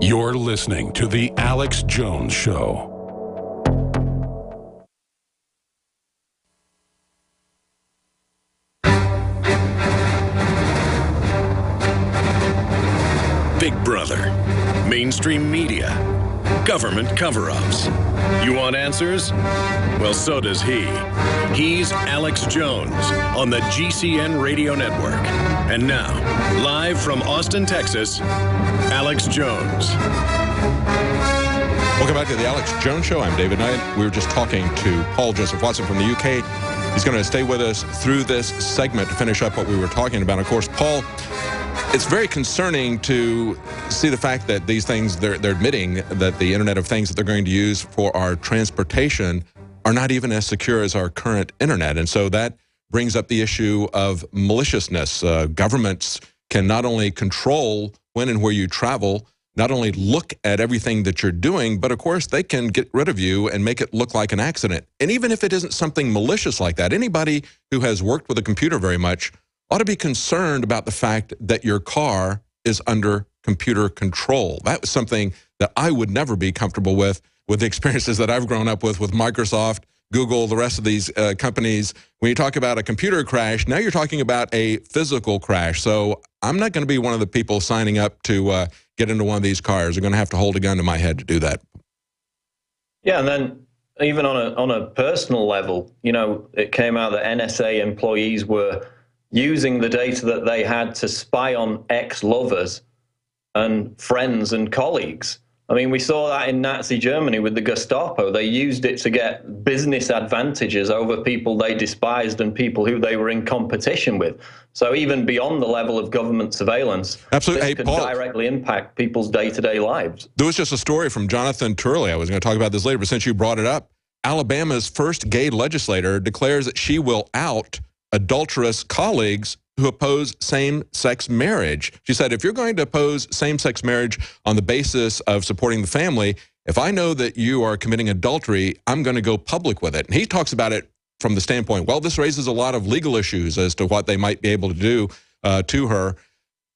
You're listening to The Alex Jones Show. Big Brother, mainstream media, government cover-ups. You want answers? Well, so does he. He's Alex Jones on the GCN Radio Network. And now, live from Austin, Texas, Alex Jones. Welcome back to the Alex Jones Show. I'm David Knight. We were just talking to Paul Joseph Watson from the UK. He's going to stay with us through this segment to finish up what we were talking about. Of course, Paul, it's very concerning to see the fact that these things, they're admitting that the Internet of Things that they're going to use for our transportation are not even as secure as our current Internet. And so that brings up the issue of maliciousness. Governments can not only control when and where you travel, not only look at everything that you're doing, but of course they can get rid of you and make it look like an accident. And even if it isn't something malicious like that, anybody who has worked with a computer very much ought to be concerned about the fact that your car is under computer control. That was something that I would never be comfortable with the experiences that I've grown up with Microsoft, Google, the rest of these companies. When you talk about a computer crash, now you're talking about a physical crash. So I'm not going to be one of the people signing up to get into one of these cars. I'm going to have to hold a gun to my head to do that. Yeah, and then even on a personal level, you know, it came out that NSA employees were using the data that they had to spy on ex-lovers and friends and colleagues. I mean, we saw that in Nazi Germany with the Gestapo. They used it to get business advantages over people they despised and people who they were in competition with. So even beyond the level of government surveillance, absolutely, this could directly impact people's day-to-day lives. There was just a story from Jonathan Turley. I was going to talk about this later, but since you brought it up, Alabama's first gay legislator declares that she will out adulterous colleagues who oppose same-sex marriage. She said, if you're going to oppose same-sex marriage on the basis of supporting the family, if I know that you are committing adultery, I'm going to go public with it. And he talks about it from the standpoint, well, this raises a lot of legal issues as to what they might be able to do to her.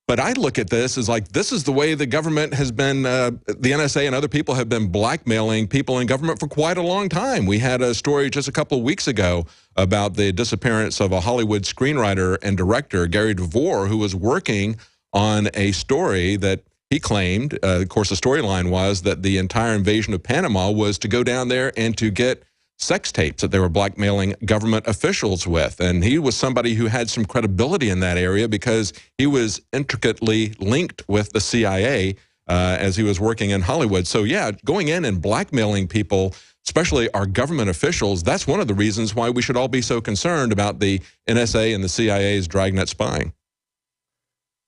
But I look at this as like, this is the way the government has been, the NSA and other people have been blackmailing people in government for quite a long time. We had a story just a couple of weeks ago about the disappearance of a Hollywood screenwriter and director, Gary DeVore, who was working on a story that he claimed, of course, the storyline was that the entire invasion of Panama was to go down there and to get sex tapes that they were blackmailing government officials with. And he was somebody who had some credibility in that area because he was intricately linked with the CIA as he was working in Hollywood. So yeah, going in and blackmailing people, especially our government officials, that's one of the reasons why we should all be so concerned about the NSA and the CIA's dragnet spying.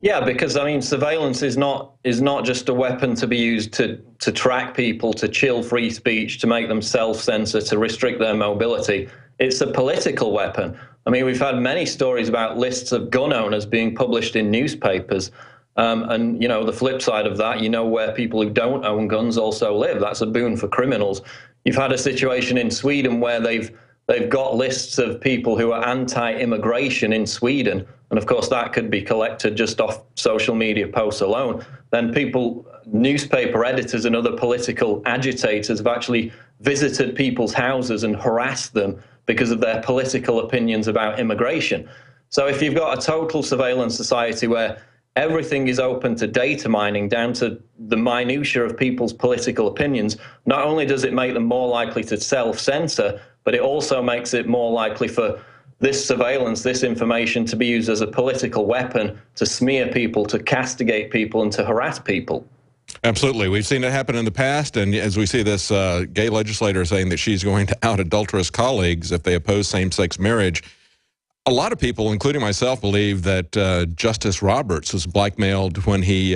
Yeah, because I mean, surveillance is not just a weapon to be used to track people, to chill free speech, to make them self-censor, to restrict their mobility. It's a political weapon. I mean, we've had many stories about lists of gun owners being published in newspapers. And, you know, the flip side of that, you know where people who don't own guns also live. That's a boon for criminals. You've had a situation in Sweden where they've got lists of people who are anti-immigration in Sweden. And of course, that could be collected just off social media posts alone. Then people, newspaper editors and other political agitators have actually visited people's houses and harassed them because of their political opinions about immigration. So if you've got a total surveillance society where everything is open to data mining down to the minutiae of people's political opinions, not only does it make them more likely to self-censor, but it also makes it more likely for this surveillance, this information to be used as a political weapon to smear people, to castigate people, and to harass people. Absolutely. We've seen it happen in the past, and as we see this gay legislator saying that she's going to out adulterous colleagues if they oppose same-sex marriage, a lot of people, including myself, believe that Justice Roberts was blackmailed when he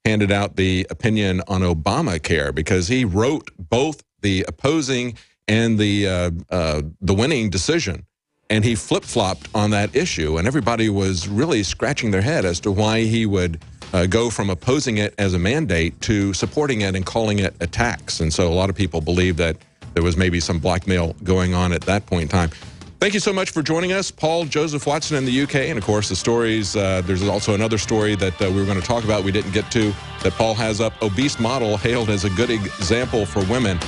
handed out the opinion on Obamacare, because he wrote both the opposing and the winning decision. And he flip-flopped on that issue, and everybody was really scratching their head as to why he would go from opposing it as a mandate to supporting it and calling it a tax. And so a lot of people believe that there was maybe some blackmail going on at that point in time. Thank you so much for joining us, Paul Joseph Watson in the UK. And, of course, the stories, there's also another story that we were going to talk about we didn't get to that Paul has up. Obese model hailed as a good example for women.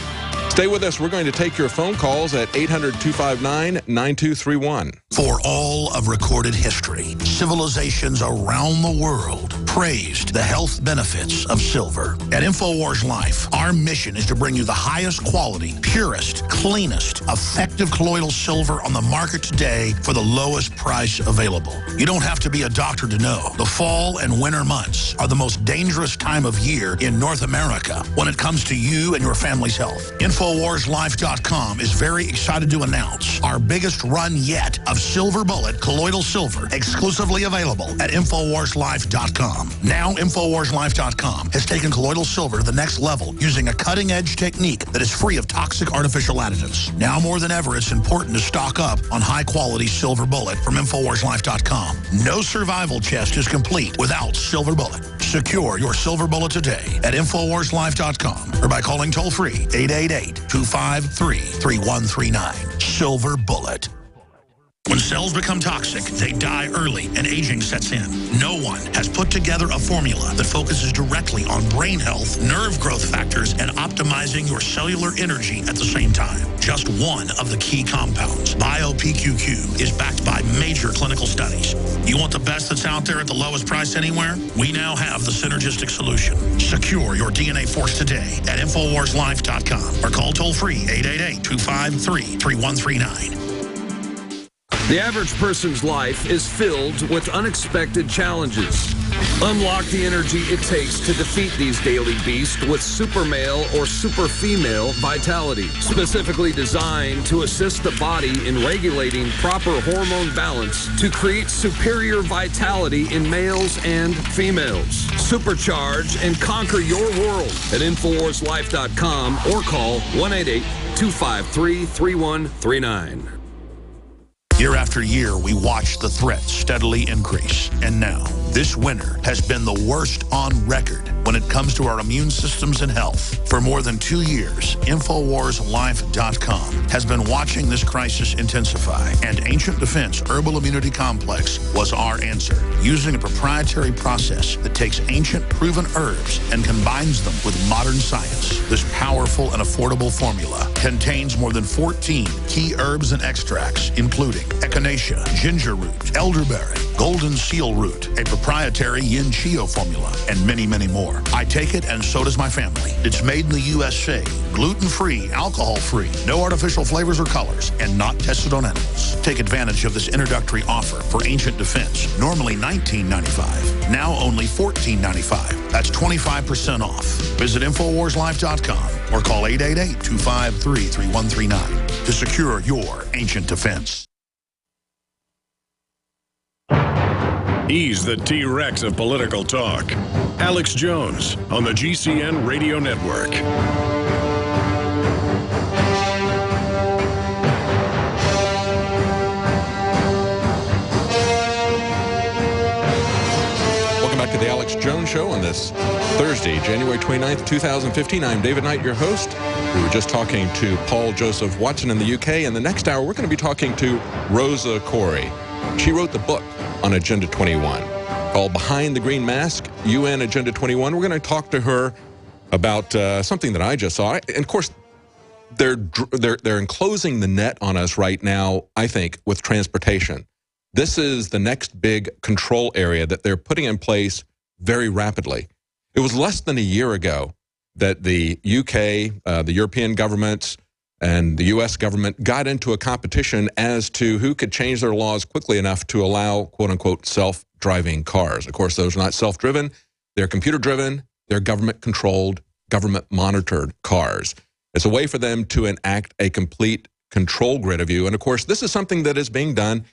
Stay with us. We're going to take your phone calls at 800-259-9231. For all of recorded history, civilizations around the world praised the health benefits of silver. At InfoWars Life, our mission is to bring you the highest quality, purest, cleanest, effective colloidal silver on the market today for the lowest price available. You don't have to be a doctor to know. The fall and winter months are the most dangerous time of year in North America when it comes to you and your family's health. InfoWarsLife.com is very excited to announce our biggest run yet of Silver Bullet colloidal silver, exclusively available at InfoWarsLife.com. Now, InfoWarsLife.com has taken colloidal silver to the next level using a cutting-edge technique that is free of toxic artificial additives. Now more than ever, it's important to stock up on high-quality Silver Bullet from InfoWarsLife.com. No survival chest is complete without Silver Bullet. Secure your Silver Bullet today at InfoWarsLife.com or by calling toll-free 888-253-3139. Silver Bullet. When cells become toxic, they die early and aging sets in. No one has put together a formula that focuses directly on brain health, nerve growth factors, and optimizing your cellular energy at the same time. Just one of the key compounds, BioPQQ, is backed by major clinical studies. You want the best that's out there at the lowest price anywhere? We now have the synergistic solution. Secure your DNA Force today at InfoWarsLife.com or call toll-free 888-253-3139. The average person's life is filled with unexpected challenges. Unlock the energy it takes to defeat these daily beasts with Super Male or Super Female Vitality, specifically designed to assist the body in regulating proper hormone balance to create superior vitality in males and females. Supercharge and conquer your world at InfoWarsLife.com or call 1-888-253-3139. Year after year, we watch the threat steadily increase. And now, this winter has been the worst on record when it comes to our immune systems and health. For more than 2 years, InfoWarsLife.com has been watching this crisis intensify, and Ancient Defense Herbal Immunity Complex was our answer, using a proprietary process that takes ancient proven herbs and combines them with modern science. This powerful and affordable formula contains more than 14 key herbs and extracts, including echinacea, ginger root, elderberry, golden seal root, a proprietary yin chio formula, and many, many more. I take it, and so does my family. It's made in the USA, gluten-free, alcohol-free, no artificial flavors or colors, and not tested on animals. Take advantage of this introductory offer for Ancient Defense, normally $19.95, now only $14.95. That's 25% off. Visit InfoWarsLife.com or call 888-253-3139 to secure your Ancient Defense. He's the T-Rex of political talk. Alex Jones on the GCN Radio Network. Welcome back to the Alex Jones Show on this Thursday, January 29th, 2015. I'm David Knight, your host. We were just talking to Paul Joseph Watson in the UK. And the next hour, we're going to be talking to Rosa Koire. She wrote the book on Agenda 21 called Behind the Green Mask, UN Agenda 21. We're going to talk to her about something that I just saw. And of course, they're enclosing the net on us right now, I think, with transportation. This is the next big control area that they're putting in place very rapidly. It was less than a year ago that the UK, the European governments, and the U.S. government got into a competition as to who could change their laws quickly enough to allow, quote-unquote, self-driving cars. Of course, those are not self-driven. They're computer-driven. They're government-controlled, government-monitored cars. It's a way for them to enact a complete control grid of you. And, of course, this is something that is being done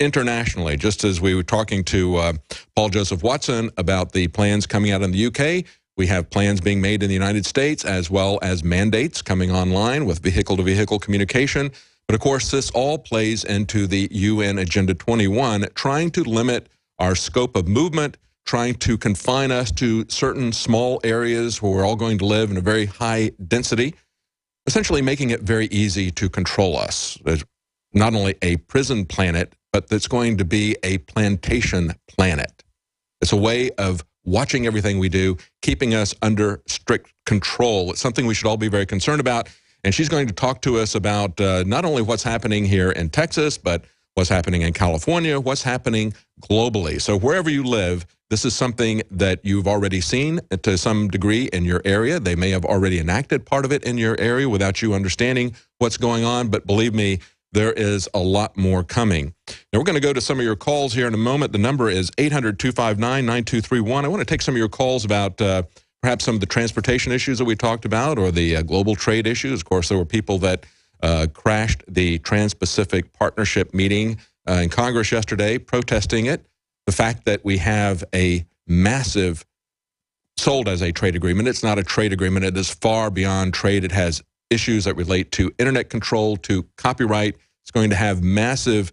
internationally. Just as we were talking to Paul Joseph Watson about the plans coming out in the UK, we have plans being made in the United States, as well as mandates coming online with vehicle-to-vehicle communication. But of course, this all plays into the UN Agenda 21, trying to limit our scope of movement, trying to confine us to certain small areas where we're all going to live in a very high density, essentially making it very easy to control us. not only a prison planet, but that's going to be a plantation planet. It's a way of watching everything we do, keeping us under strict control. It's something we should all be very concerned about. And she's going to talk to us about not only what's happening here in Texas, but what's happening in California, what's happening globally. So wherever you live, this is something that you've already seen to some degree in your area. They may have already enacted part of it in your area without you understanding what's going on. But believe me, there is a lot more coming. Now, we're going to go to some of your calls here in a moment. The number is 800-259-9231. I want to take some of your calls about perhaps some of the transportation issues that we talked about or the global trade issues. Of course, there were people that crashed the Trans-Pacific Partnership meeting in Congress yesterday, protesting it. The fact that we have a massive, sold as a trade agreement. It's not a trade agreement. It is far beyond trade. It has issues that relate to internet control, to copyright. It's going to have massive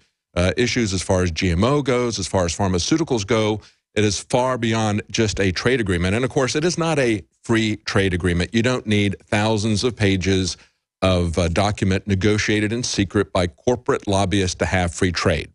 issues as far as GMO goes, as far as pharmaceuticals go. It is far beyond just a trade agreement. And of course, it is not a free trade agreement. You don't need thousands of pages of document negotiated in secret by corporate lobbyists to have free trade.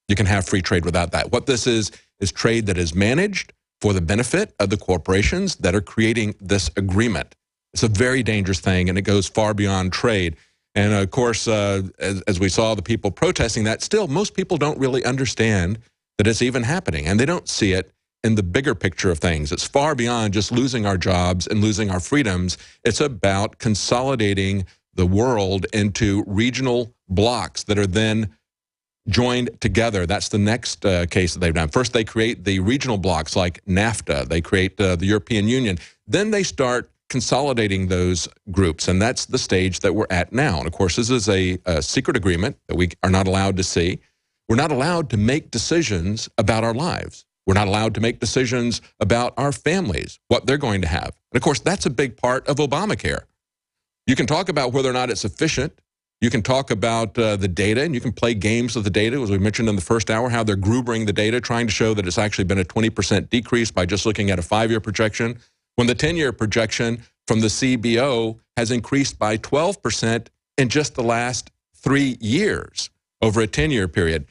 You can have free trade without that. What this is trade that is managed for the benefit of the corporations that are creating this agreement. It's a very dangerous thing, and it goes far beyond trade. And of course, as we saw the people protesting that, still most people don't really understand that it's even happening, and they don't see it in the bigger picture of things. It's far beyond just losing our jobs and losing our freedoms. It's about consolidating the world into regional blocks that are then joined together. That's the next case that they've done. First, they create the regional blocks like NAFTA. They create the European Union. Then they start consolidating those groups, and that's the stage that we're at now. And of course, this is a secret agreement that we are not allowed to see. We're not allowed to make decisions about our lives. We're not allowed to make decisions about our families, what they're going to have. And of course, that's a big part of Obamacare. You can talk about whether or not it's efficient. You can talk about the data, and you can play games with the data, as we mentioned in the first hour, how they're Grubering the data, trying to show that it's actually been a 20% decrease by just looking at a 5-year projection, when the 10-year projection from the CBO has increased by 12% in just the last 3 years over a 10-year period.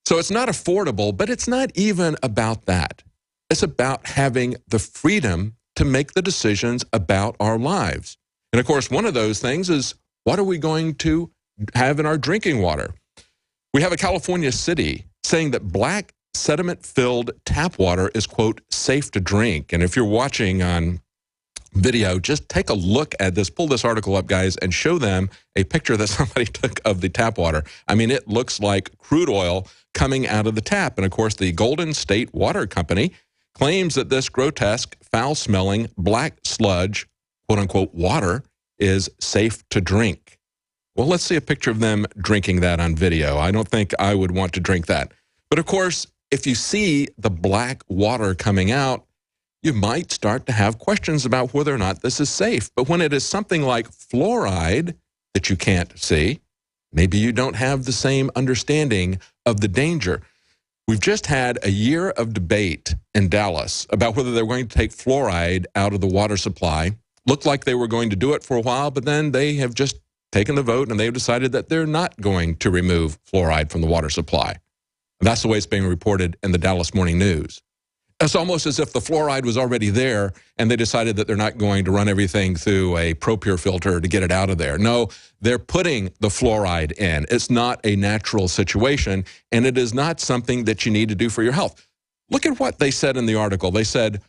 So it's not affordable, but it's not even about that. It's about having the freedom to make the decisions about our lives. And of course, one of those things is, what are we going to have in our drinking water? We have a California city saying that black sediment-filled tap water is, quote, safe to drink. And if you're watching on video, just take a look at this. Pull this article up, guys, and show them a picture that somebody took of the tap water. I mean, it looks like crude oil coming out of the tap. And of course, the Golden State Water Company claims that this grotesque, foul-smelling, black sludge, quote-unquote, water is safe to drink. Well, let's see a picture of them drinking that on video. I don't think I would want to drink that. But of course, if you see the black water coming out, you might start to have questions about whether or not this is safe. But when it is something like fluoride that you can't see, maybe you don't have the same understanding of the danger. We've just had a year of debate in Dallas about whether they're going to take fluoride out of the water supply. Looked like they were going to do it for a while, but then they have just taken the vote and they've decided that they're not going to remove fluoride from the water supply. And that's the way it's being reported in the Dallas Morning News. It's almost as if the fluoride was already there and they decided that they're not going to run everything through a ProPure filter to get it out of there. No, they're putting the fluoride in. It's not a natural situation, and it is not something that you need to do for your health. Look at what they said in the article. They said,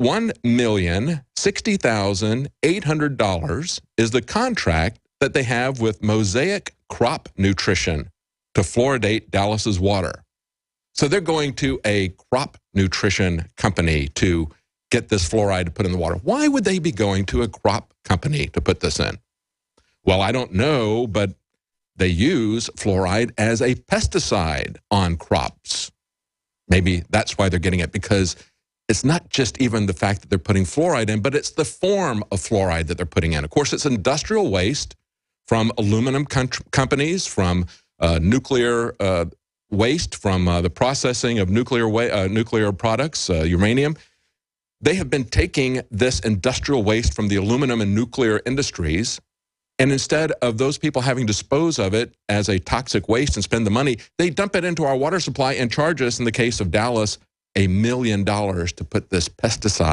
$1,060,800 is the contract that they have with Mosaic Crop Nutrition to fluoridate Dallas's water. So they're going to a crop nutrition company to get this fluoride put in the water. Why would they be going to a crop company to put this in? Well, I don't know, but they use fluoride as a pesticide on crops. Maybe that's why they're getting it, because it's not just even the fact that they're putting fluoride in, but it's the form of fluoride that they're putting in. Of course, it's industrial waste from aluminum companies, from nuclear waste, from the processing of nuclear products, uranium. They have been taking this industrial waste from the aluminum and nuclear industries And instead of those people having to dispose of it as a toxic waste and spend the money, they dump it into our water supply and charge us, in the case of Dallas, $1 million to put this pesticide